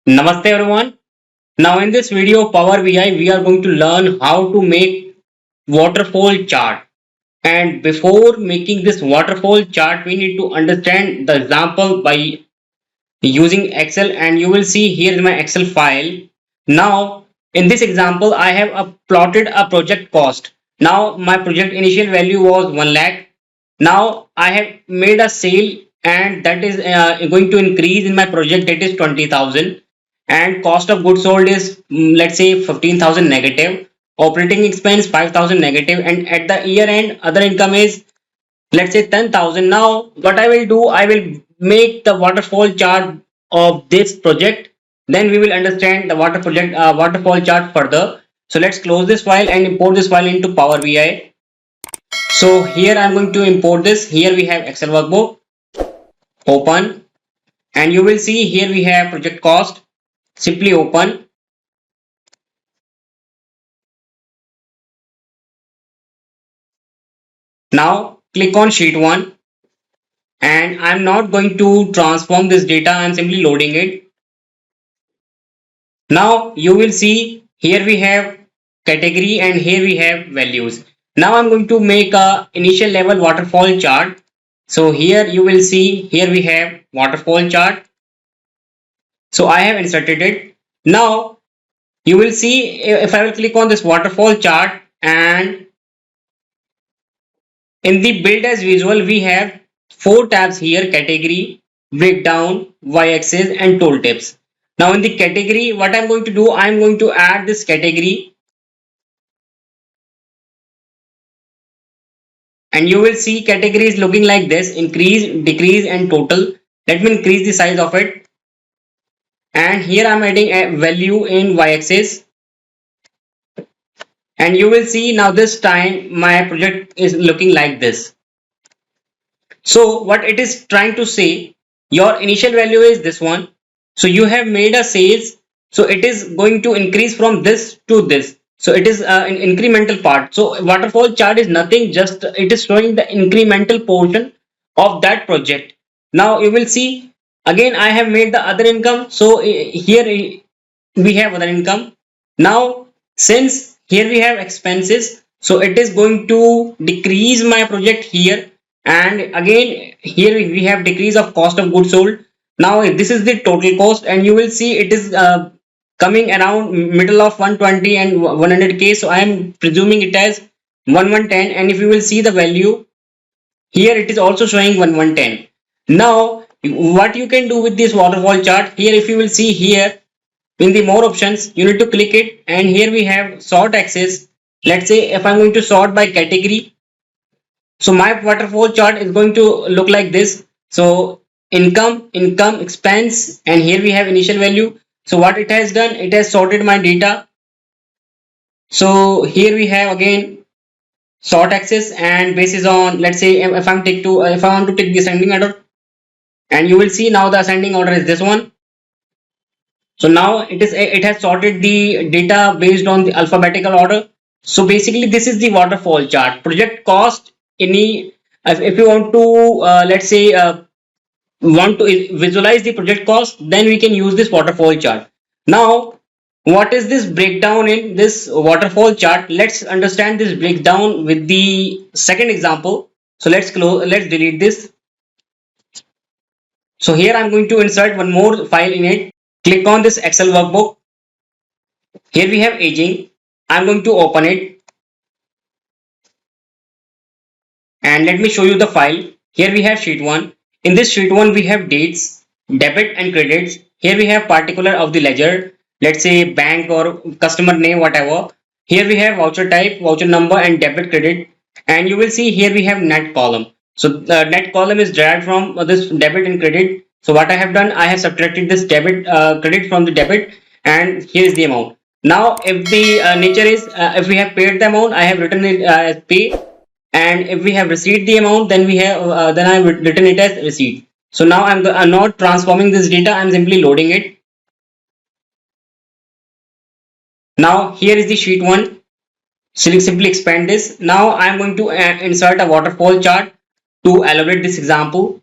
Namaste everyone. Now in this video Power BI we are going to learn how to make waterfall chart. And before making this waterfall chart we need to understand the example by using Excel, and you will see here is my Excel file. Now in this example I have plotted a project cost. Now my project initial value was 1 lakh. Now I have made a sale and that is going to increase in my project, that is 20,000, and cost of goods sold is let's say 15,000 negative, operating expense 5,000 negative, and at the year end other income is let's say 10,000. Now what I will do, I will make the waterfall chart of this project, then we will understand the waterfall chart further. So let's close this file and import this file into Power BI. So here I'm going to import this. Here we have Excel workbook, open, and you will see here we have project cost. Simply open. Now click on sheet 1, and I'm not going to transform this data, I'm simply loading it. Now you will see here we have category and here we have values. Now I'm going to make a initial level waterfall chart. So here you will see here we have waterfall chart. So I have inserted it. Now you will see if I will click on this waterfall chart, and in the build as visual we have 4 tabs here: category, breakdown, y-axis and tooltips. Now in the category, what I'm going to do, I'm going to add this category, and you will see category is looking like this: increase, decrease and total. Let me increase the size of it, and here I'm adding a value in y-axis, and you will see now this time my project is looking like this. So what it is trying to say, your initial value is this one, so you have made a sales, so it is going to increase from this to this, so it is an incremental part. So waterfall chart is nothing, just it is showing the incremental portion of that project. Now you will see again I have made the other income, so here we have other income. Now since here we have expenses, so it is going to decrease my project here, and again here we have decrease of cost of goods sold. Now this is the total cost, and you will see it is coming around middle of 120 and 100k, so I am presuming it as 1110, and if you will see the value here it is also showing 1110. Now what you can do with this waterfall chart, here if you will see here in the more options you need to click it, and here we have sort axis. Let's say if I'm going to sort by category, so my waterfall chart is going to look like this. So income, expense, and here we have initial value. So what it has done, it has sorted my data. So here we have again sort axis, and basis on, let's say if I want to take the ascending order, and you will see now the ascending order is this one. So now it has sorted the data based on the alphabetical order. So basically this is the waterfall chart. Project cost, any if you want to let's say want to visualize the project cost, then we can use this waterfall chart. Now what is this breakdown in this waterfall chart? Let's understand this breakdown with the second example. So let's delete this. So here I'm going to insert one more file in it. Click on this Excel workbook. Here we have aging. I'm going to open it, and let me show you the file. Here we have sheet 1. In this sheet 1 we have dates, debit and credits. Here we have particular of the ledger, let's say bank or customer name, whatever. Here we have voucher type, voucher number and debit credit, and you will see here we have net column. So the net column is derived from this debit and credit. So what I have done, I have subtracted this debit credit from the debit, and here is the amount. Now if the nature is if we have paid the amount, I have written it as pay, and if we have received the amount, then we have then I have written it as receipt. So now I'm not transforming this data, I'm simply loading it. Now here is the sheet 1. Simply expand this. Now I'm going to insert a waterfall chart to elaborate this example.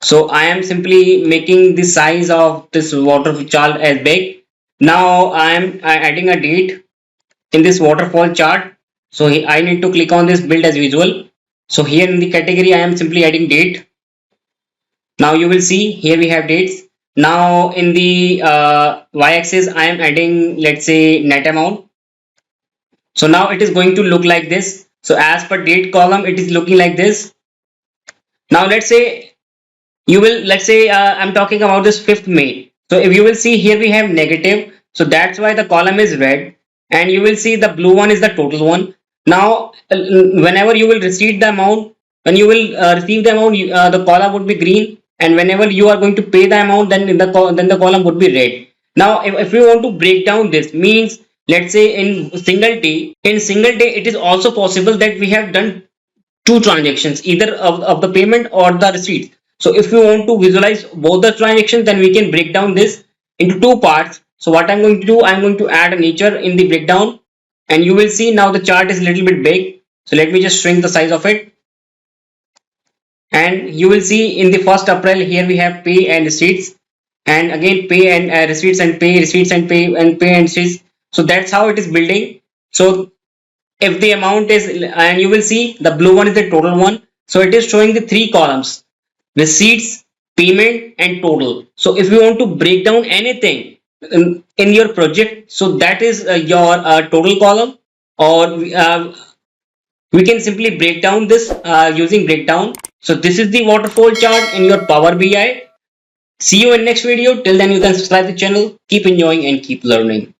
So I am simply making the size of this waterfall chart as big. Now I am adding a date in this waterfall chart. So I need to click on this build as visual. So here in the category I am simply adding date. Now you will see here we have dates. Now in the y-axis I am adding, let's say, net amount. So now it is going to look like this. So as per date column it is looking like this. Now let's say let's say I'm talking about this 5th May. So if you will see here we have negative, so that's why the column is red, and you will see the blue one is the total one. Now whenever you will receive the amount, when you will receive the amount, the column would be green, and whenever you are going to pay the amount, then then the column would be red. Now if we want to break down this, means let's say in single day it is also possible that we have done two transactions, either of the payment or the receipt. So if we want to visualize both the transactions, then we can break down this into two parts. So what I'm going to do, I'm going to add a nature in the breakdown, and you will see now the chart is a little bit big. So let me just shrink the size of it, and you will see in the 1st April here we have pay and receipts, and again pay and receipts and pay, receipts and pay and receipts. So that's how it is building. So if the amount is, and you will see the blue one is the total one, so it is showing the three columns: receipts, payment and total. So if you want to break down anything in your project, so that is your total column, or we can simply break down this using breakdown. So this is the waterfall chart in your Power BI. See you in next video. Till then you can subscribe the channel. Keep enjoying and keep learning.